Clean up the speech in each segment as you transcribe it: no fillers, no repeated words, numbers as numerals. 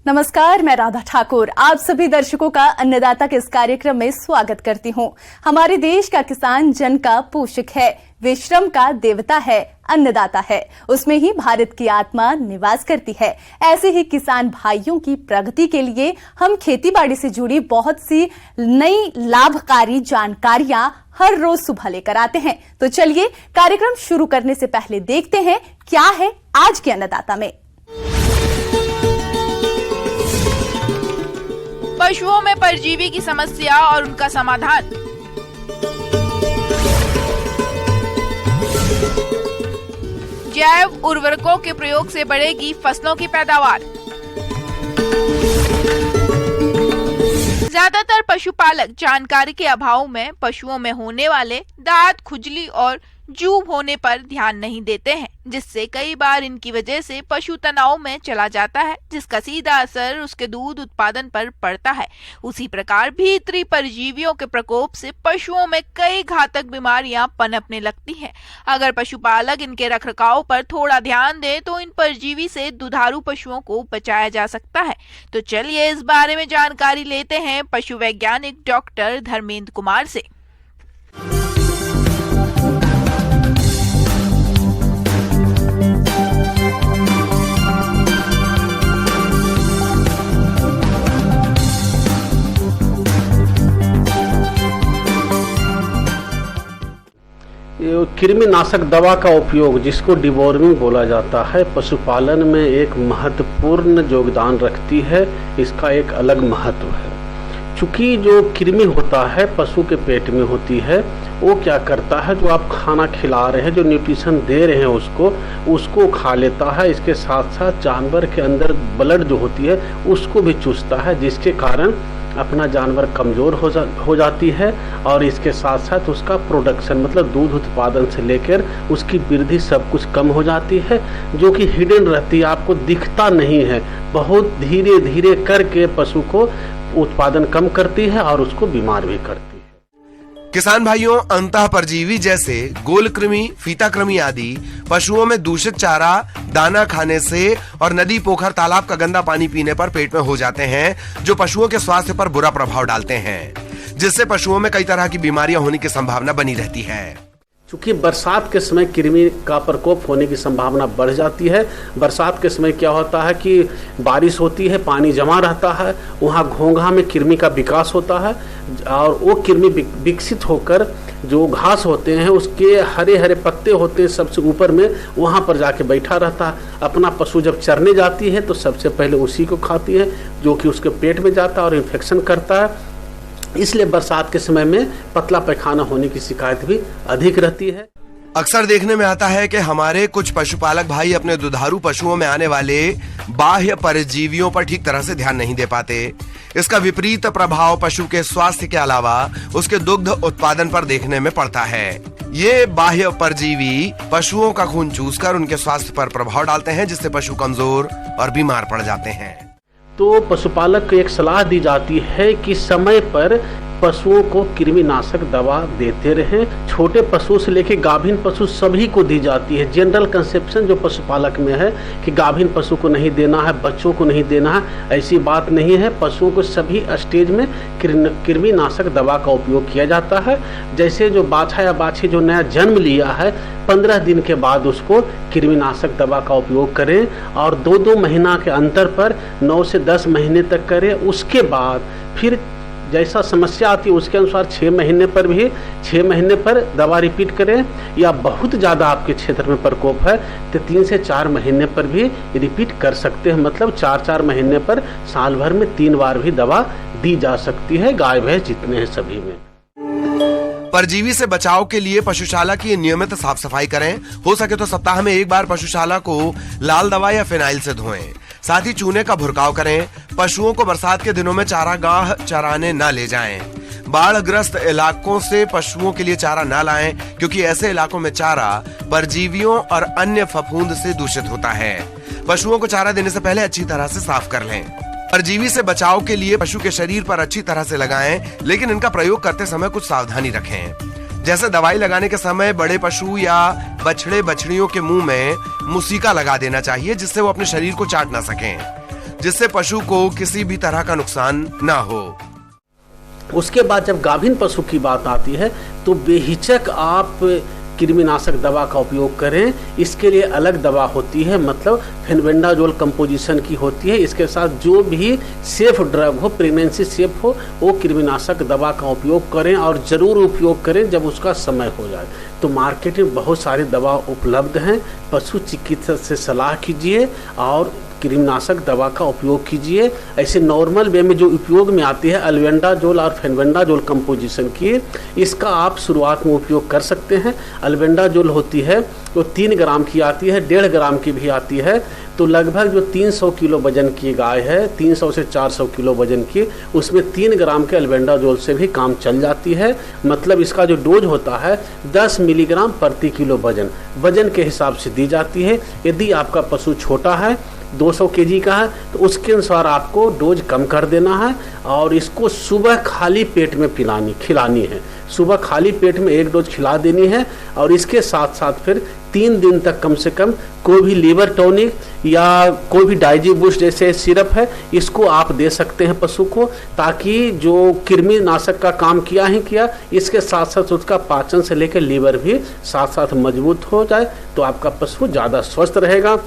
नमस्कार, मैं राधा ठाकुर आप सभी दर्शकों का अन्नदाता के इस कार्यक्रम में स्वागत करती हूं। हमारे देश का किसान जन का पोषक है, वे श्रम का देवता है, अन्नदाता है, उसमें ही भारत की आत्मा निवास करती है। ऐसे ही किसान भाइयों की प्रगति के लिए हम खेतीबाड़ी से जुड़ी बहुत सी नई लाभकारी जानकारियां हर रोज सुबह लेकर आते हैं। तो चलिए कार्यक्रम शुरू करने से पहले देखते हैं क्या है आज के अन्नदाता में। पशुओं में परजीवी की समस्या और उनका समाधान। जैव उर्वरकों के प्रयोग से बढ़ेगी फसलों की पैदावार। ज्यादातर पशुपालक जानकारी के अभाव में पशुओं में होने वाले दांत, खुजली और जूब होने पर ध्यान नहीं देते हैं, जिससे कई बार इनकी वजह से पशु तनाव में चला जाता है, जिसका सीधा असर उसके दूध उत्पादन पर पड़ता है। उसी प्रकार भीतरी परजीवियों के प्रकोप से पशुओं में कई घातक बीमारियां पनपने लगती हैं। अगर पशुपालक इनके रखरखाव पर थोड़ा ध्यान दे तो इन परजीवी से दुधारू पशुओं को बचाया जा सकता है। तो चलिए इस बारे में जानकारी लेते हैं पशु वैज्ञानिक डॉक्टर धर्मेंद्र कुमार से। कृमिनाशक दवा का उपयोग, जिसको डिवॉर्मिंग बोला जाता है, पशुपालन में एक महत्वपूर्ण योगदान रखती है। इसका एक अलग महत्व है। चूंकि जो कृमि होता है पशु के पेट में होती है, वो क्या करता है, जो आप खाना खिला रहे हैं, जो न्यूट्रिशन दे रहे हैं उसको खा लेता है। इसके साथ साथ जानवर के अंदर ब्लड जो होती है उसको भी चूसता है, जिसके कारण अपना जानवर कमज़ोर हो जाती है। और इसके साथ साथ उसका प्रोडक्शन, मतलब दूध उत्पादन से लेकर उसकी वृद्धि सब कुछ कम हो जाती है, जो कि हिडन रहती है, आपको दिखता नहीं है। बहुत धीरे धीरे करके पशु को उत्पादन कम करती है और उसको बीमार भी करती है। किसान भाइयों, अंतः परजीवी जैसे गोलकृमि, फीताकृमि आदि पशुओं में दूषित चारा, दाना खाने से और नदी, पोखर, तालाब का गंदा पानी पीने पर पेट में हो जाते हैं, जो पशुओं के स्वास्थ्य पर बुरा प्रभाव डालते हैं, जिससे पशुओं में कई तरह की बीमारियां होने की संभावना बनी रहती है। चूंकि बरसात के समय कृमि का प्रकोप होने की संभावना बढ़ जाती है। बरसात के समय क्या होता है कि बारिश होती है, पानी जमा रहता है, वहाँ घोंघा में कृमि का विकास होता है और वो कृमि विकसित होकर जो घास होते हैं, उसके हरे हरे पत्ते होते हैं सबसे ऊपर में, वहाँ पर जाके बैठा रहता है। अपना पशु जब चरने जाती है तो सबसे पहले उसी को खाती है, जो कि उसके पेट में जाता है और इन्फेक्शन करता है। इसलिए बरसात के समय में पतला पैखाना होने की शिकायत भी अधिक रहती है। अक्सर देखने में आता है कि हमारे कुछ पशुपालक भाई अपने दुधारू पशुओं में आने वाले बाह्य परजीवियों पर ठीक तरह से ध्यान नहीं दे पाते। इसका विपरीत प्रभाव पशु के स्वास्थ्य के अलावा उसके दुग्ध उत्पादन पर देखने में पड़ता है। ये बाह्य परजीवी पशुओं का खून चूसकर उनके स्वास्थ्य पर प्रभाव डालते हैं, जिससे पशु कमजोर और बीमार पड़ जाते हैं। तो पशुपालक को एक सलाह दी जाती है कि समय पर पशुओं को कृमिनाशक दवा देते रहें। छोटे पशु से लेकर गाभिन पशु सभी को दी जाती है। जनरल कंसेप्शन जो पशुपालक में है कि गाभिन पशु को नहीं देना है, बच्चों को नहीं देना है, ऐसी बात नहीं है। पशुओं को सभी स्टेज में कृमिनाशक दवा का उपयोग किया जाता है। जैसे जो बाछा या बाछी जो नया जन्म लिया है, 15 दिन के बाद उसको कृमिनाशक दवा का उपयोग करें और 2-2 महीना के अंतर पर 9 से 10 महीने तक करें। उसके बाद फिर जैसा समस्या आती है उसके अनुसार 6 महीने पर दवा रिपीट करें, या बहुत ज़्यादा आपके क्षेत्र में प्रकोप है तो 3 से 4 महीने पर भी रिपीट कर सकते हैं। मतलब 4-4 महीने पर साल भर में 3 बार भी दवा दी जा सकती है, गाय भैंस जितने हैं सभी में। परजीवी से बचाव के लिए पशुशाला की नियमित साफ सफाई करें। हो सके तो सप्ताह में 1 बार पशुशाला को लाल दवा या फिनाइल से धोएं। साथ ही चूने का भुरकाव करें। पशुओं को बरसात के दिनों में चारागाह चराने न ले जाएं। बाढ़ग्रस्त इलाकों से पशुओं के लिए चारा न लाएं, क्योंकि ऐसे इलाकों में चारा परजीवियों और अन्य फफूंद से दूषित होता है। पशुओं को चारा देने से पहले अच्छी तरह से साफ कर लें। परजीवी से बचाव के लिए पशु के शरीर पर अच्छी तरह से लगाएं, लेकिन इनका प्रयोग करते समय कुछ सावधानी रखें। जैसे दवाई लगाने के समय बड़े पशु या बछड़े बछड़ियों के मुंह में मुसीका लगा देना चाहिए, जिससे वो अपने शरीर को चाट ना सकें। जिससे पशु को किसी भी तरह का नुकसान ना हो। उसके बाद जब गाभिन पशु की बात आती है तो बेहिचक आप कृमिनाशक दवा का उपयोग करें। इसके लिए अलग दवा होती है, मतलब फेनबेंडाजोल कंपोजिशन की होती है। इसके साथ जो भी सेफ ड्रग हो, प्रेगनेंसी सेफ हो, वो कृमिनाशक दवा का उपयोग करें और ज़रूर उपयोग करें जब उसका समय हो जाए। तो मार्केट में बहुत सारी दवा उपलब्ध हैं। पशु चिकित्सक से सलाह कीजिए और कृमिनाशक दवा का उपयोग कीजिए। ऐसे नॉर्मल वे में जो उपयोग में आती है अल्बेंडाजोल और फेनबेंडाजोल कंपोजिशन की, इसका आप शुरुआत में उपयोग कर सकते हैं। अल्बेंडाजोल होती है वो 3 ग्राम की आती है, 1.5 ग्राम की भी आती है। तो लगभग जो 300 किलो वजन की गाय है, 300 से 400 किलो वजन की, उसमें 3 ग्राम के अल्बेंडाजोल से भी काम चल जाती है। मतलब इसका जो डोज होता है 10 मिलीग्राम प्रति किलो वजन के हिसाब से दी जाती है। यदि आपका पशु छोटा है, 200 केजी का है, तो उसके अनुसार आपको डोज कम कर देना है और इसको सुबह खाली पेट में खिलानी है। सुबह खाली पेट में 1 डोज खिला देनी है और इसके साथ साथ फिर 3 दिन तक कम से कम कोई भी लीवर टॉनिक या कोई भी डाइजी बूस्ट जैसे सिरप है, इसको आप दे सकते हैं पशु को, ताकि जो कृमिनाशक का काम किया, इसके साथ साथ उसका पाचन से लेकर लीवर भी साथ साथ मजबूत हो जाए, तो आपका पशु ज़्यादा स्वस्थ रहेगा।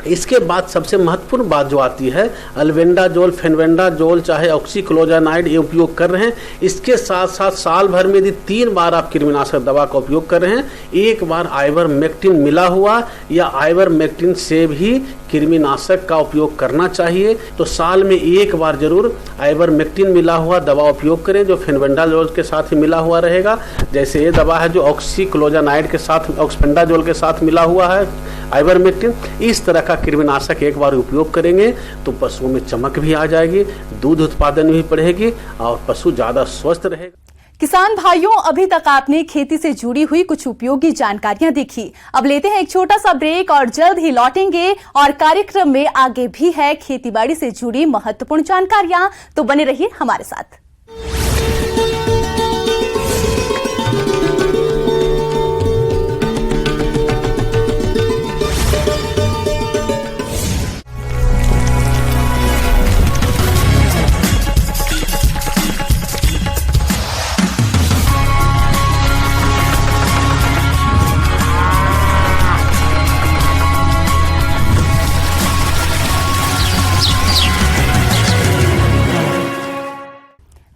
इसके बाद सबसे महत्वपूर्ण बात जो आती है, अल्बेंडाजोल, फेनबेंडाजोल चाहे ऑक्सीक्लोजानाइड ये उपयोग कर रहे हैं, इसके साथ साथ साल भर में यदि 3 बार आप कृमिनाशक दवा का उपयोग कर रहे हैं, 1 बार आइवरमेक्टिन मिला हुआ या आइवरमेक्टिन से भी कृमिनाशक का उपयोग करना चाहिए। तो साल में 1 बार जरूर आइवरमेक्टिन मिला हुआ दवा उपयोग करें, जो फेनबेंडाजोल के साथ ही मिला हुआ रहेगा। जैसे ये दवा है जो ऑक्सीक्लोजानाइड के साथ, ऑक्सपेंडाजोल के साथ मिला हुआ है आइवरमेक्टिन, इस तरह का कृमिनाशक 1 बार उपयोग करेंगे तो पशुओं में चमक भी आ जाएगी, दूध उत्पादन भी बढ़ेगी और पशु ज़्यादा स्वस्थ रहेगा। किसान भाइयों, अभी तक आपने खेती से जुड़ी हुई कुछ उपयोगी जानकारियां देखी। अब लेते हैं एक छोटा सा ब्रेक और जल्द ही लौटेंगे और कार्यक्रम में आगे भी है खेतीबाड़ी से जुड़ी महत्वपूर्ण जानकारियां, तो बने रहिए हमारे साथ।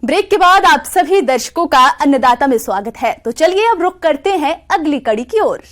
ब्रेक के बाद आप सभी दर्शकों का अन्नदाता में स्वागत है। तो चलिए अब रुख करते हैं अगली कड़ी की ओर।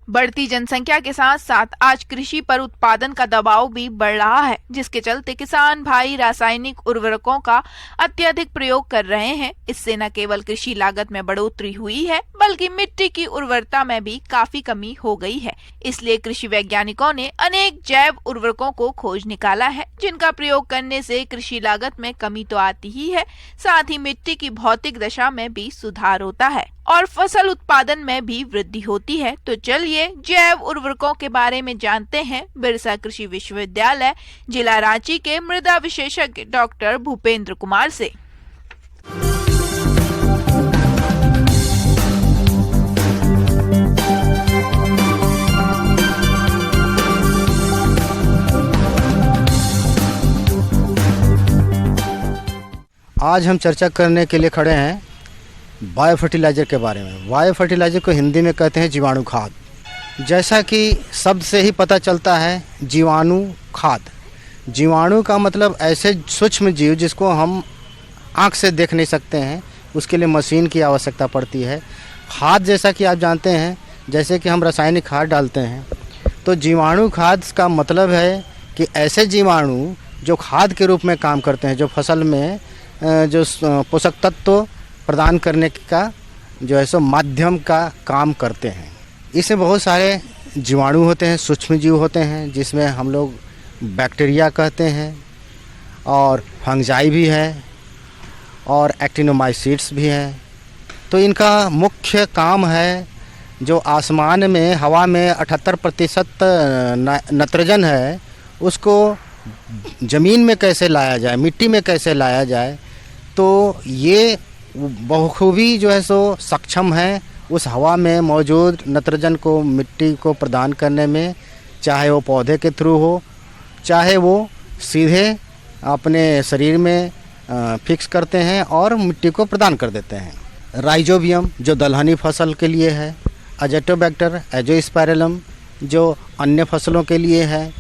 बढ़ती जनसंख्या के साथ साथ आज कृषि पर उत्पादन का दबाव भी बढ़ रहा है, जिसके चलते किसान भाई रासायनिक उर्वरकों का अत्यधिक प्रयोग कर रहे हैं। इससे न केवल कृषि लागत में बढ़ोतरी हुई है, बल्कि मिट्टी की उर्वरता में भी काफी कमी हो गई है। इसलिए कृषि वैज्ञानिकों ने अनेक जैव उर्वरकों को खोज निकाला है, जिनका प्रयोग करने से कृषि लागत में कमी तो आती ही है, साथ ही मिट्टी की भौतिक दशा में भी सुधार होता है और फसल उत्पादन में भी वृद्धि होती है। तो चलिए जैव उर्वरकों के बारे में जानते हैं बिरसा कृषि विश्वविद्यालय जिला रांची के मृदा विशेषज्ञ डॉक्टर भूपेंद्र कुमार से। आज हम चर्चा करने के लिए खड़े हैं बायो फर्टिलाइज़र के बारे में। बायो फर्टिलाइज़र को हिंदी में कहते हैं जीवाणु खाद। जैसा कि शब्द से ही पता चलता है, जीवाणु खाद। जीवाणु का मतलब ऐसे सूक्ष्म जीव जिसको हम आँख से देख नहीं सकते हैं, उसके लिए मशीन की आवश्यकता पड़ती है। खाद जैसा कि आप जानते हैं, जैसे कि हम रासायनिक खाद डालते हैं, तो जीवाणु खाद का मतलब है कि ऐसे जीवाणु जो खाद के रूप में काम करते हैं, जो फसल में जो पोषक तत्व प्रदान करने का जो है सो माध्यम का काम करते हैं। इसमें बहुत सारे जीवाणु होते हैं, सूक्ष्म जीव होते हैं, जिसमें हम लोग बैक्टीरिया कहते हैं और फंजाई भी है और एक्टिनोमाइसीट्स भी हैं। तो इनका मुख्य काम है, जो आसमान में हवा में 78% नाइट्रोजन है, उसको ज़मीन में कैसे लाया जाए, मिट्टी में कैसे लाया जाए, तो ये बखूबी जो है सो सक्षम है उस हवा में मौजूद नाइट्रोजन को मिट्टी को प्रदान करने में, चाहे वो पौधे के थ्रू हो, चाहे वो सीधे अपने शरीर में फिक्स करते हैं और मिट्टी को प्रदान कर देते हैं। राइजोबियम जो दलहनी फसल के लिए है, अजेटोबैक्टर एजोस्पाइरलम जो अन्य फसलों के लिए है,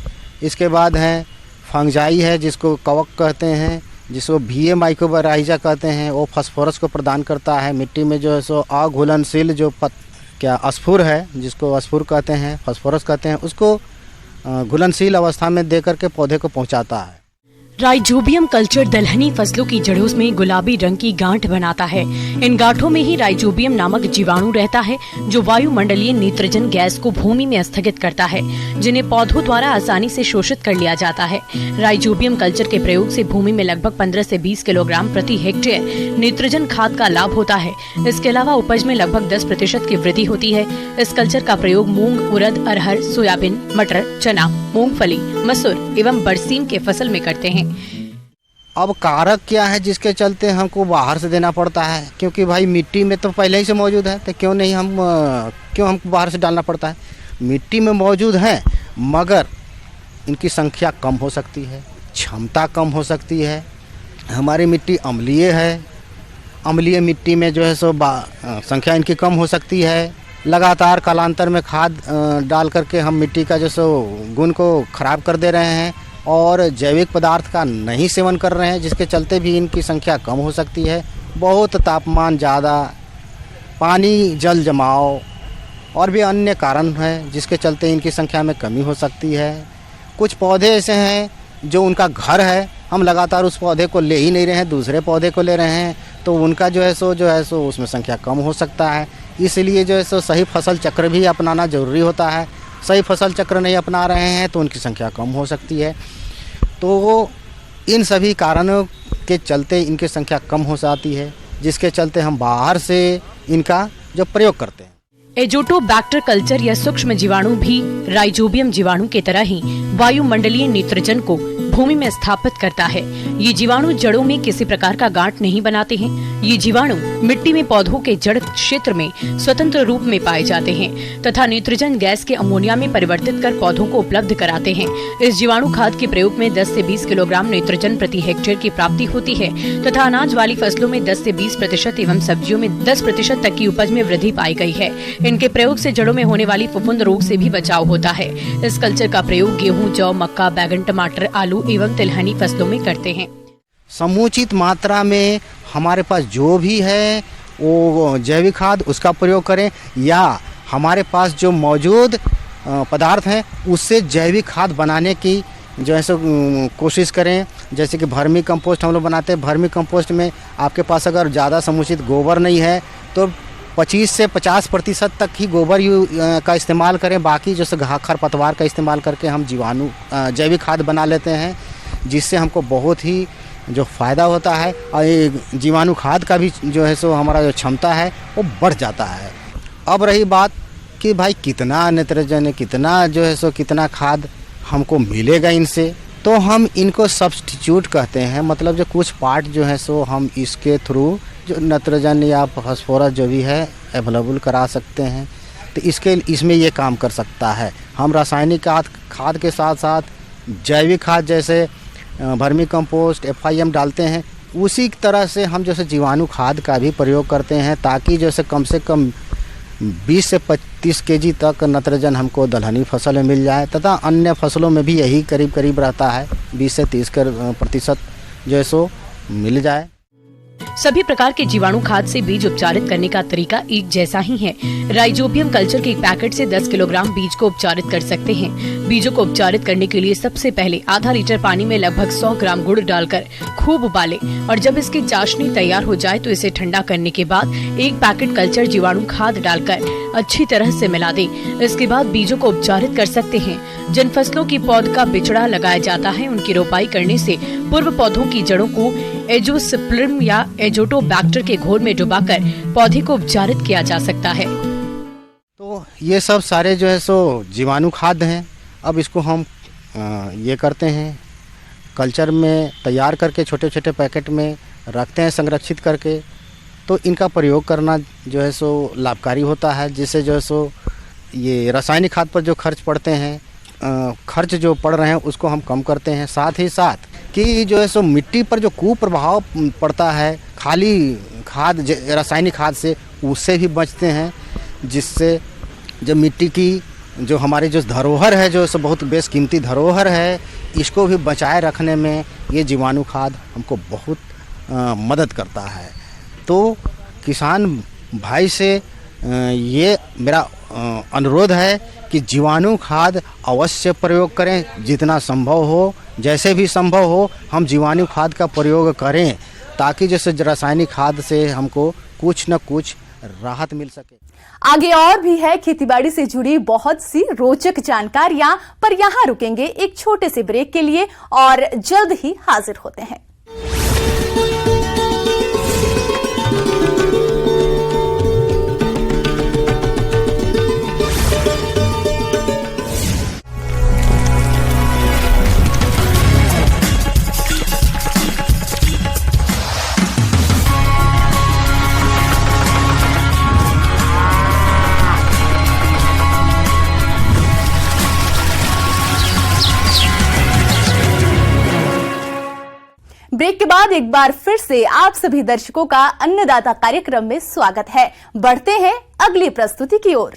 इसके बाद है फंगजाई है जिसको कवक कहते हैं, जिसको VA माइक्रोबाइजा कहते हैं, वो फास्फोरस को प्रदान करता है मिट्टी में जो है सो अघुलनशील जो स्फुर है, जिसको स्फुर कहते हैं, फास्फोरस कहते हैं, उसको घुलनशील अवस्था में दे करके पौधे को पहुंचाता है। राइजोबियम कल्चर दलहनी फसलों की जड़ों में गुलाबी रंग की गांठ बनाता है। इन गांठों में ही राइजोबियम नामक जीवाणु रहता है जो वायुमंडलीय नाइट्रोजन गैस को भूमि में स्थगित करता है, जिन्हें पौधों द्वारा आसानी से शोषित कर लिया जाता है। राइजोबियम कल्चर के प्रयोग से भूमि में लगभग 15 से 20 किलोग्राम प्रति हेक्टेयर नाइट्रोजन खाद का लाभ होता है। इसके अलावा उपज में लगभग 10% की वृद्धि होती है। इस कल्चर का प्रयोग मूंग, उड़द, अरहर, सोयाबीन, मटर, चना, मूंगफली, मसूर एवं बरसीम के फसल में करते हैं। अब कारक क्या है जिसके चलते हमको बाहर से देना पड़ता है, क्योंकि भाई मिट्टी में तो पहले ही से मौजूद है, तो क्यों हमको बाहर से डालना पड़ता है। मिट्टी में मौजूद है मगर इनकी संख्या कम हो सकती है, क्षमता कम हो सकती है। हमारी मिट्टी अम्लीय है, अम्लीय मिट्टी में जो है सो संख्या इनकी कम हो सकती है। लगातार कालांतर में खाद डाल करके हम मिट्टी का जो सो गुण को खराब कर दे रहे हैं और जैविक पदार्थ का नहीं सेवन कर रहे हैं, जिसके चलते भी इनकी संख्या कम हो सकती है। बहुत तापमान ज़्यादा, पानी जल जमाव और भी अन्य कारण हैं जिसके चलते इनकी संख्या में कमी हो सकती है। कुछ पौधे ऐसे हैं जो उनका घर है, हम लगातार उस पौधे को ले ही नहीं रहे हैं, दूसरे पौधे को ले रहे हैं, तो उनका जो है सो उसमें संख्या कम हो सकता है। इसलिए जो है सो सही फसल चक्र भी अपनाना ज़रूरी होता है। सही फसल चक्र नहीं अपना रहे हैं तो उनकी संख्या कम हो सकती है। तो इन सभी कारणों के चलते इनकी संख्या कम हो जाती है, जिसके चलते हम बाहर से इनका जो प्रयोग करते हैं। एजोटोबैक्टर कल्चर या सूक्ष्म जीवाणु भी राइजोबियम जीवाणु की तरह ही वायुमंडलीय नाइट्रोजन को भूमि में स्थापित करता है। ये जीवाणु जड़ों में किसी प्रकार का गांठ नहीं बनाते हैं। ये जीवाणु मिट्टी में पौधों के जड़ क्षेत्र में स्वतंत्र रूप में पाए जाते हैं तथा नाइट्रोजन गैस के अमोनिया में परिवर्तित कर पौधों को उपलब्ध कराते हैं। इस जीवाणु खाद के प्रयोग में 10 से 20 किलोग्राम नाइट्रोजन प्रति हेक्टेयर की प्राप्ति होती है तथा अनाज वाली फसलों में 10 से 20% एवं सब्जियों में 10% तक की उपज में वृद्धि पाई गई है। इनके प्रयोग से जड़ों में होने वाली फफूंद रोग से भी बचाव होता है। इस कल्चर का प्रयोग गेहूं, जौ, मक्का, बैगन, टमाटर, आलू एवं तिलहनी फसलों में करते हैं। समुचित मात्रा में हमारे पास जो भी है वो जैविक खाद उसका प्रयोग करें, या हमारे पास जो मौजूद पदार्थ हैं उससे जैविक खाद बनाने की जो है सो कोशिश करें। जैसे कि वर्मी कंपोस्ट हम लोग बनाते हैं। वर्मी कंपोस्ट में आपके पास अगर ज़्यादा समुचित गोबर नहीं है तो 25 से 50% तक ही गोबर का इस्तेमाल करें। बाकी जैसे खरपतवार का इस्तेमाल करके हम जैविक खाद बना लेते हैं, जिससे हमको बहुत ही जो फ़ायदा होता है और ये जीवाणु खाद का भी जो है सो हमारा जो क्षमता है वो बढ़ जाता है। अब रही बात कि भाई कितना नाइट्रोजन, कितना जो है सो कितना खाद हमको मिलेगा इनसे, तो हम इनको सब्स्टिट्यूट कहते हैं। मतलब जो कुछ पार्ट जो है सो हम इसके थ्रू जो नाइट्रोजन या फास्फोरस जो भी है अवेलेबल करा सकते हैं, तो इसमें ये काम कर सकता है। हम रासायनिक खाद के साथ साथ जैविक खाद जैसे वर्मी कंपोस्ट, FIM डालते हैं, उसी तरह से हम जैसे जीवाणु खाद का भी प्रयोग करते हैं, ताकि जैसे कम से कम 20 से 25 kg तक नाइट्रोजन हमको दलहनी फसल में मिल जाए, तथा अन्य फसलों में भी यही करीब रहता है, 20 से 30% जो है सो मिल जाए। सभी प्रकार के जीवाणु खाद से बीज उपचारित करने का तरीका एक जैसा ही है। राइजोबियम कल्चर के एक पैकेट से 10 किलोग्राम बीज को उपचारित कर सकते हैं। बीजों को उपचारित करने के लिए सबसे पहले आधा लीटर पानी में लगभग 100 ग्राम गुड़ डालकर खूब उबालें और जब इसकी चाशनी तैयार हो जाए तो इसे ठंडा करने के बाद एक पैकेट कल्चर जीवाणु खाद डालकर अच्छी तरह से मिला दें। इसके बाद बीजों को उपचारित कर सकते हैं। जिन फसलों की पौध का बिचड़ा लगाया जाता है उनकी रोपाई करने से पूर्व पौधों की जड़ों को एजोस्पर्म या एजोटोबैक्टर के घोल में डुबाकर पौधे को उपचारित किया जा सकता है। तो ये सब सारे जो है सो जीवाणु खाद हैं। अब इसको हम ये करते हैं, कल्चर में तैयार करके छोटे छोटे पैकेट में रखते हैं संरक्षित करके। तो इनका प्रयोग करना जो है सो लाभकारी होता है, जिससे जो है सो ये रासायनिक खाद पर जो खर्च पड़ते हैं, खर्च जो पड़ रहे हैं उसको हम कम करते हैं। साथ ही साथ कि जो है सो मिट्टी पर जो कुप्रभाव पड़ता है खाली खाद रासायनिक खाद से, उससे भी बचते हैं, जिससे जो मिट्टी की जो हमारी जो धरोहर है, जो सो बहुत बेशकीमती धरोहर है, इसको भी बचाए रखने में ये जीवाणु खाद हमको बहुत मदद करता है। तो किसान भाई से ये मेरा अनुरोध है कि जीवाणु खाद अवश्य प्रयोग करें, जितना संभव हो, जैसे भी संभव हो हम जीवाणु खाद का प्रयोग करें, ताकि जैसे रासायनिक खाद से हमको कुछ न कुछ राहत मिल सके। आगे और भी है खेतीबाड़ी से जुड़ी बहुत सी रोचक जानकारियां, पर यहां रुकेंगे एक छोटे से ब्रेक के लिए और जल्द ही हाजिर होते हैं। ब्रेक के बाद एक बार फिर से आप सभी दर्शकों का अन्नदाता कार्यक्रम में स्वागत है। बढ़ते हैं अगली प्रस्तुति की ओर।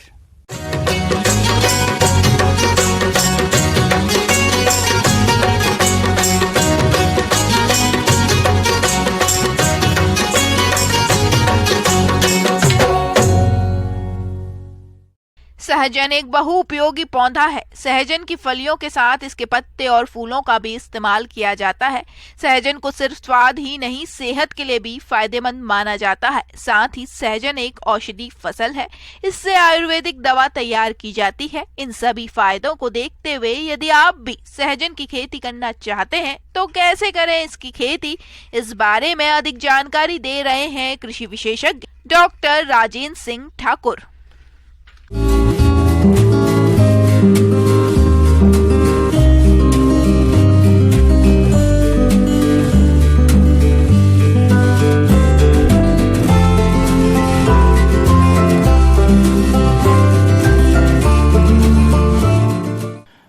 सहजन एक बहुउपयोगी पौधा है। सहजन की फलियों के साथ इसके पत्ते और फूलों का भी इस्तेमाल किया जाता है। सहजन को सिर्फ स्वाद ही नहीं, सेहत के लिए भी फायदेमंद माना जाता है। साथ ही सहजन एक औषधि फसल है, इससे आयुर्वेदिक दवा तैयार की जाती है। इन सभी फायदों को देखते हुए यदि आप भी सहजन की खेती करना चाहते हैं तो कैसे करें इसकी खेती, इस बारे में अधिक जानकारी दे रहे हैं कृषि विशेषज्ञ डॉक्टर राजेंद्र सिंह ठाकुर।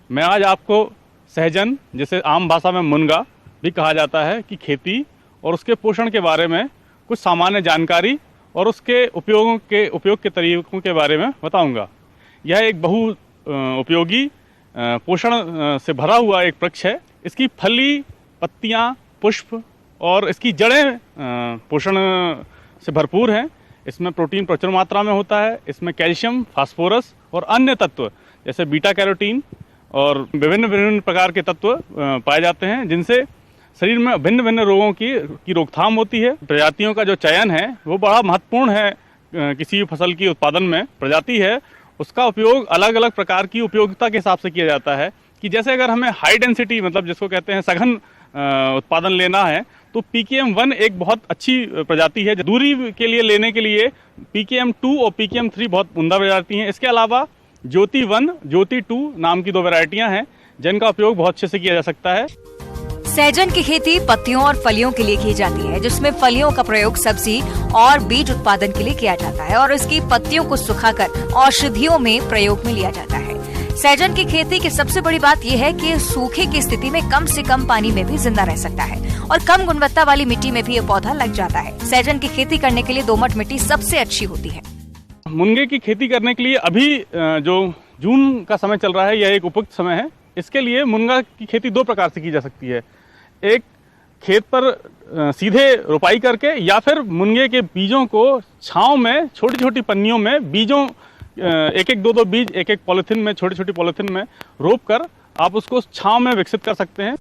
मैं आज आपको सहजन, जिसे आम भाषा में मुनगा भी कहा जाता है, की खेती और उसके पोषण के बारे में कुछ सामान्य जानकारी और उसके उपयोग के तरीकों के बारे में बताऊंगा। यह एक बहु उपयोगी पोषण से भरा हुआ एक वृक्ष है। इसकी फली, पत्तियां, पुष्प और इसकी जड़ें पोषण से भरपूर हैं। इसमें प्रोटीन प्रचुर मात्रा में होता है। इसमें कैल्शियम, फास्फोरस और अन्य तत्व जैसे बीटा कैरोटीन और विभिन्न प्रकार के तत्व पाए जाते हैं, जिनसे शरीर में भिन्न भिन्न रोगों की रोकथाम होती है। प्रजातियों का जो चयन है वो बड़ा महत्वपूर्ण है। किसी भी फसल की उत्पादन में प्रजाति है, उसका उपयोग अलग अलग प्रकार की उपयोगिता के हिसाब से किया जाता है। कि जैसे अगर हमें हाई डेंसिटी, मतलब जिसको कहते हैं सघन उत्पादन लेना है, तो PKM1 एक बहुत अच्छी प्रजाति है। दूरी के लिए लेने के लिए PKM2 और PKM3 बहुत उम्दा प्रजाति हैं। इसके अलावा ज्योति 1, ज्योति 2 नाम की 2 वैरायटियां हैं, जिनका उपयोग बहुत अच्छे से किया जा सकता है। सहजन की खेती पत्तियों और फलियों के लिए की जाती है, जिसमें फलियों का प्रयोग सब्जी और बीज उत्पादन के लिए किया जाता है और इसकी पत्तियों को सुखाकर औषधियों में प्रयोग में लिया जाता है। सहजन की खेती की सबसे बड़ी बात यह है कि सूखे की स्थिति में कम से कम पानी में भी जिंदा रह सकता है और कम गुणवत्ता वाली मिट्टी में भी ये पौधा लग जाता है। सहजन की खेती करने के लिए दोमट मिट्टी सबसे अच्छी होती है। मुनगे की खेती करने के लिए अभी जो जून का समय चल रहा है, यह एक उपयुक्त समय है। इसके लिए मुनगा की खेती 2 प्रकार से की जा सकती है। एक, खेत पर सीधे रोपाई करके, या फिर मुनगे के बीजों को छांव में छोटी छोटी पन्नियों में बीजों एक 2 बीज एक पॉलिथीन में, छोटी छोटी पॉलिथीन में रोप कर आप उसको छांव में विकसित कर सकते हैं।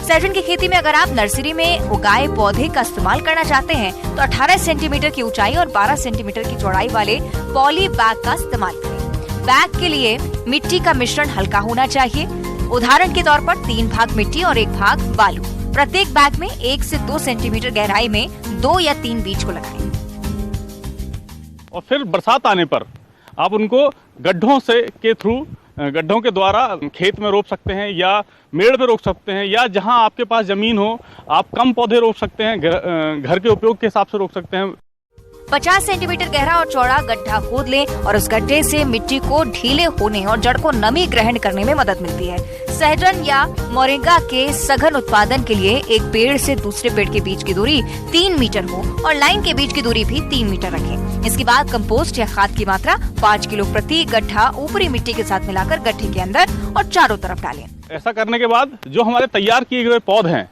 सहजन की खेती में अगर आप नर्सरी में उगाए पौधे का इस्तेमाल करना चाहते हैं तो 18 सेंटीमीटर की ऊंचाई और 12 सेंटीमीटर की चौड़ाई वाले पॉली बैग का इस्तेमाल करें। बैग के लिए मिट्टी का मिश्रण हल्का होना चाहिए। उदाहरण के तौर पर 3 भाग मिट्टी और 1 भाग बालू। प्रत्येक बैग में 1 से 2 सेंटीमीटर गहराई में 2 या 3 बीज को लगाएं। और फिर बरसात आने पर आप उनको गड्ढों से के थ्रू गड्ढों के द्वारा खेत में रोप सकते हैं या मेड़ पे रोप सकते हैं, या जहां आपके पास जमीन हो आप कम पौधे रोप सकते हैं, घर के उपयोग के हिसाब से रोप सकते हैं। 50 सेंटीमीटर गहरा और चौड़ा गड्ढा खोद लें और उस गड्ढे से मिट्टी को ढीले होने और जड़ को नमी ग्रहण करने में मदद मिलती है। सहजन या मोरिंगा के सघन उत्पादन के लिए एक पेड़ से दूसरे पेड़ के बीच की दूरी 3 मीटर हो और लाइन के बीच की दूरी भी 3 मीटर रखें। इसके बाद कंपोस्ट या खाद की मात्रा 5 किलो प्रति गड्ढा ऊपरी मिट्टी के साथ मिलाकर गड्ढे के अंदर और चारों तरफ डालें। ऐसा करने के बाद जो हमारे तैयार किए गए पौधे हैं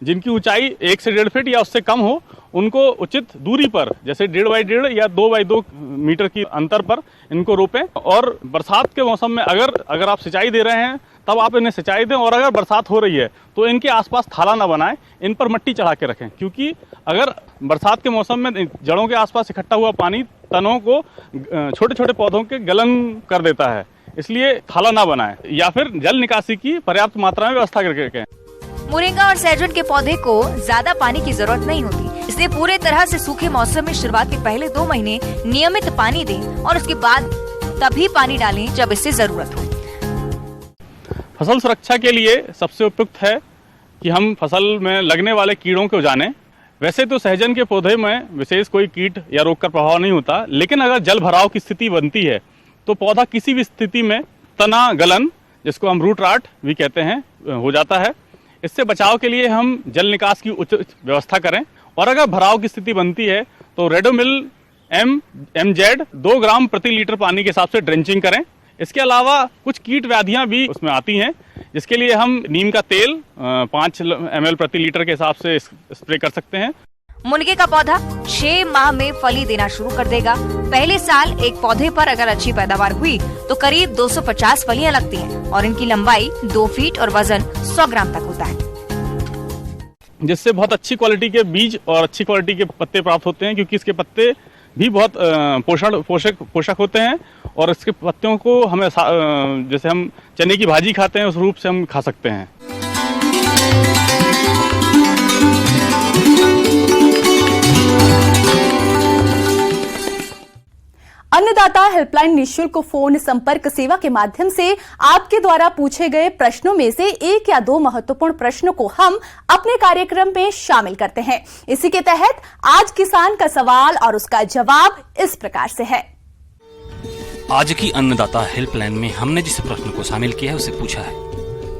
जिनकी ऊंचाई 1 से 1.5 फीट या उससे कम हो, उनको उचित दूरी पर जैसे 1.5 बाई 1.5 या 2 बाई 2 मीटर की अंतर पर इनको रोपें। और बरसात के मौसम में अगर आप सिंचाई दे रहे हैं तब आप इन्हें सिंचाई दें, और अगर बरसात हो रही है तो इनके आसपास थाला ना बनाएं, इन पर मिट्टी चढ़ा के रखें, क्योंकि अगर बरसात के मौसम में जड़ों के आसपास इकट्ठा हुआ पानी तनों को छोटे छोटे पौधों के गलन कर देता है, इसलिए थाला ना बनाएं, या फिर जल निकासी की पर्याप्त मात्रा में व्यवस्था करके रखें। मोरिंगा और सहजन के पौधे को ज्यादा पानी की जरूरत नहीं होती, इसलिए पूरे तरह से सूखे मौसम में शुरुआत के पहले 2 महीने नियमित पानी दें और उसके बाद तभी पानी डालें जब इससे जरूरत हो। फसल सुरक्षा के लिए सबसे उपयुक्त है कि हम फसल में लगने वाले कीड़ों को जानें। वैसे तो सहजन के पौधे में विशेष कोई कीट या रोग का प्रभाव नहीं होता, लेकिन अगर जल भराव की स्थिति बनती है तो पौधा किसी भी स्थिति में तना गलन, जिसको हम रूट राट भी कहते हैं, हो जाता है। इससे बचाव के लिए हम जल निकास की उचित व्यवस्था करें, और अगर भराव की स्थिति बनती है तो रेडोमिल MZ 2 ग्राम प्रति लीटर पानी के हिसाब से ड्रेंचिंग करें। इसके अलावा कुछ कीट व्याधियां भी उसमें आती हैं, जिसके लिए हम नीम का तेल 5 ml प्रति लीटर के हिसाब से स्प्रे कर सकते हैं। मुनगे का पौधा 6 माह में फली देना शुरू कर देगा। पहले साल एक पौधे पर अगर अच्छी पैदावार हुई तो करीब 250 फलियां लगती हैं और इनकी लंबाई 2 फीट और वजन 100 ग्राम तक होता है, जिससे बहुत अच्छी क्वालिटी के बीज और अच्छी क्वालिटी के पत्ते प्राप्त होते हैं, क्योंकि इसके पत्ते भी बहुत पोषक होते हैं, और इसके पत्तियों को हमें जैसे हम चने की भाजी खाते हैं उस रूप से हम खा सकते हैं। अन्नदाता हेल्पलाइन निःशुल्क फोन संपर्क सेवा के माध्यम से आपके द्वारा पूछे गए प्रश्नों में से 1 या 2 महत्वपूर्ण प्रश्नों को हम अपने कार्यक्रम में शामिल करते हैं। इसी के तहत आज किसान का सवाल और उसका जवाब इस प्रकार से है। आज की अन्नदाता हेल्पलाइन में हमने जिस प्रश्न को शामिल किया है उसे पूछा है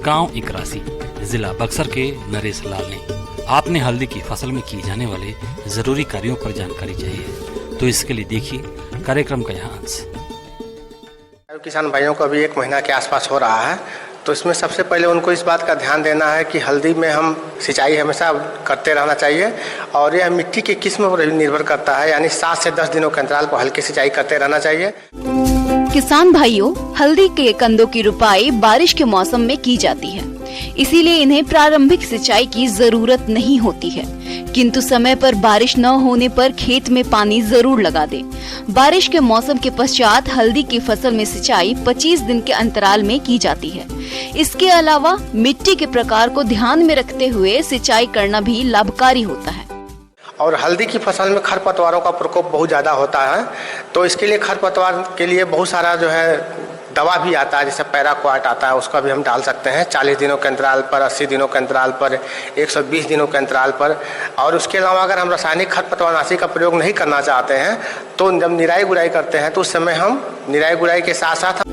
गांव इकरासी, जिला बक्सर के नरेश लाल ने। आपने हल्दी की फसल में किए जाने वाले जरूरी कार्यों पर जानकारी चाहिए, तो इसके लिए देखिए कार्यक्रम का यहाँ अंश। किसान भाइयों को अभी 1 महीना के आसपास हो रहा है, तो इसमें सबसे पहले उनको इस बात का ध्यान देना है कि हल्दी में हम सिंचाई हमेशा करते रहना चाहिए, और यह मिट्टी की किस्म पर निर्भर करता है, यानी 7 से 10 दिनों के अंतराल पर हल्की सिंचाई करते रहना चाहिए। किसान भाइयों, हल्दी के कंदों की रुपाई बारिश के मौसम में की जाती है, इसीलिए इन्हें प्रारंभिक सिंचाई की जरूरत नहीं होती है, किंतु समय पर बारिश न होने पर खेत में पानी जरूर लगा दें। बारिश के मौसम के पश्चात हल्दी की फसल में सिंचाई 25 दिन के अंतराल में की जाती है। इसके अलावा मिट्टी के प्रकार को ध्यान में रखते हुए सिंचाई करना भी लाभकारी होता है। और हल्दी की फसल में खरपतवारों का प्रकोप बहुत ज़्यादा होता है, तो इसके लिए खरपतवार के लिए बहुत सारा जो है दवा भी आता है, जैसे पैराक्वाट आता है, उसका भी हम डाल सकते हैं 40 दिनों के अंतराल पर, 80 दिनों के अंतराल पर, 120 दिनों के अंतराल पर। और उसके अलावा अगर हम रासायनिक खरपतवारनाशी का प्रयोग नहीं करना चाहते हैं तो जब निराई गुड़ाई करते हैं तो उस समय हम निराई गुड़ाई के साथ साथ।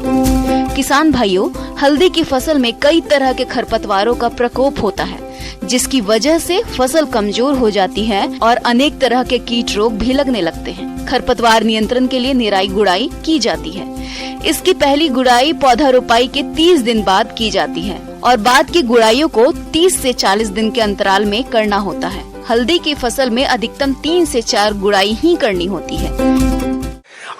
किसान भाइयों, हल्दी की फसल में कई तरह के खरपतवारों का प्रकोप होता है, जिसकी वजह से फसल कमजोर हो जाती है और अनेक तरह के कीट रोग भी लगने लगते हैं। खरपतवार नियंत्रण के लिए निराई गुड़ाई की जाती है। इसकी पहली गुड़ाई पौधा रोपाई के 30 दिन बाद की जाती है और बाद की गुड़ाइयों को 30 से 40 दिन के अंतराल में करना होता है। हल्दी की फसल में अधिकतम 3 से 4 गुड़ाई ही करनी होती है।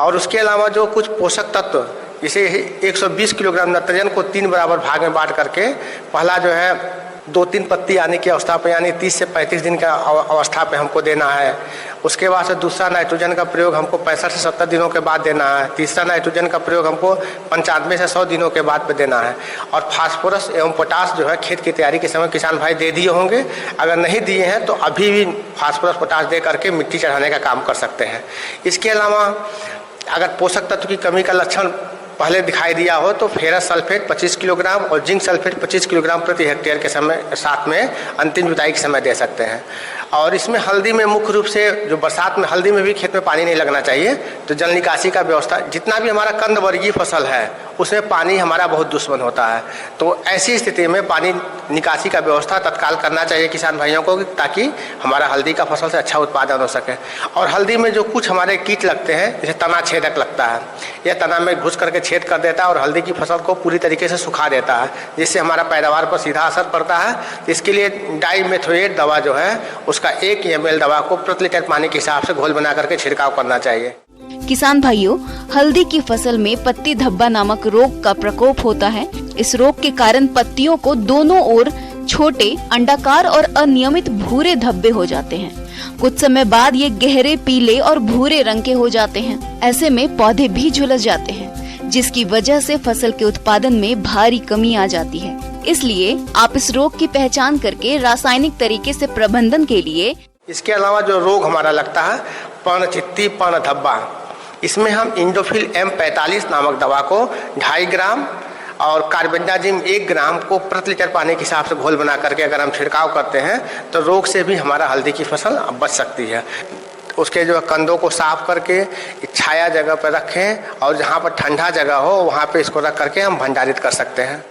और उसके अलावा जो कुछ पोषक तत्व, जैसे 120 किलोग्राम नाइट्रोजन को 3 बराबर भाग में बांट करके पहला जो है 2-3 पत्ती आने की अवस्था पे, यानी 30 से 35 दिन का अवस्था पे हमको देना है। उसके बाद से दूसरा नाइट्रोजन का प्रयोग हमको 65 से 70 दिनों के बाद देना है। तीसरा नाइट्रोजन का प्रयोग हमको 95 से 100 दिनों के बाद पे देना है। और फास्फोरस एवं पोटास जो है खेत की तैयारी के समय किसान भाई दे दिए होंगे, अगर नहीं दिए हैं तो अभी भी फास्फोरस पोटास दे करके मिट्टी चढ़ाने का काम कर सकते हैं। इसके अलावा अगर पोषक तत्व की कमी का लक्षण पहले दिखाई दिया हो तो फेरस सल्फेट 25 किलोग्राम और जिंक सल्फेट 25 किलोग्राम प्रति हेक्टेयर के समय साथ में अंतिम जुताई के समय दे सकते हैं। और इसमें हल्दी में मुख्य रूप से जो बरसात में हल्दी में भी खेत में पानी नहीं लगना चाहिए, तो जल निकासी का व्यवस्था, जितना भी हमारा कंद वर्गीय फसल है उसमें पानी हमारा बहुत दुश्मन होता है, तो ऐसी स्थिति में पानी निकासी का व्यवस्था तत्काल करना चाहिए किसान भाइयों को, ताकि हमारा हल्दी का फसल से अच्छा उत्पादन हो सके। और हल्दी में जो कुछ हमारे कीट लगते हैं, जैसे तना छेदक लगता है, यह तना में घुस करके छेद कर देता है और हल्दी की फसल को पूरी तरीके से सुखा देता है, जिससे हमारा पैदावार पर सीधा असर पड़ता है। इसके लिए डाइमेथोएट दवा जो है उसका 1 ml दवा को प्रति लीटर पानी के हिसाब से घोल बना करके छिड़काव करना चाहिए। किसान भाइयों, हल्दी की फसल में पत्ती धब्बा नामक रोग का प्रकोप होता है। इस रोग के कारण पत्तियों को दोनों ओर छोटे अंडाकार और अनियमित भूरे धब्बे हो जाते हैं। कुछ समय बाद ये गहरे पीले और भूरे रंग के हो जाते हैं। ऐसे में पौधे भी झुलस जाते हैं, जिसकी वजह से फसल के उत्पादन में भारी कमी आ जाती है। इसलिए आप इस रोग की पहचान करके रासायनिक तरीके से प्रबंधन के लिए, इसके अलावा जो रोग हमारा लगता है पर्ण चित्ती पर्ण धब्बा, इसमें हम इंडोफिल M45 नामक दवा को 2.5 ग्राम और कार्बेंडाजिम 1 ग्राम को प्रति लीटर पानी के हिसाब से घोल बना करके अगर हम छिड़काव करते हैं तो रोग से भी हमारा हल्दी की फसल बच सकती है। उसके जो कंदों को साफ करके छाया जगह पर रखें और जहाँ पर ठंडा जगह हो वहाँ पे इसको रख करके हम भंडारित कर सकते हैं।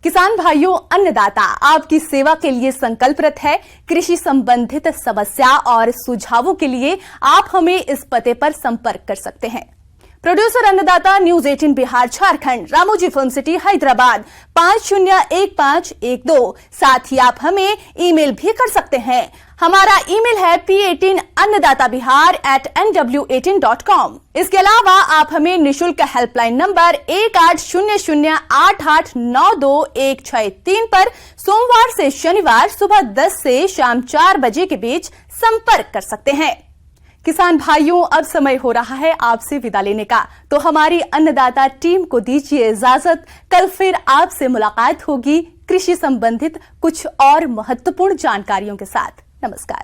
किसान भाइयों, अन्नदाता आपकी सेवा के लिए संकल्परत है। कृषि संबंधित समस्या और सुझावों के लिए आप हमें इस पते पर संपर्क कर सकते हैं। प्रोड्यूसर अन्नदाता, news 18 Bihar Jharkhand, Ramoji film city Hyderabad 501512। साथ ही आप हमें ईमेल भी कर सकते हैं। हमारा ईमेल है p18annadatabihar@nw18.com। इसके अलावा आप हमें निशुल्क हेल्पलाइन नंबर 180088922163 पर सोमवार से शनिवार सुबह 10 से शाम 4 बजे के बीच संपर्क कर सकते हैं। किसान भाइयों, अब समय हो रहा है आपसे विदा लेने का, तो हमारी अन्नदाता टीम को दीजिए इजाजत। कल फिर आपसे मुलाकात होगी कृषि संबंधित कुछ और महत्वपूर्ण जानकारियों के साथ। नमस्कार।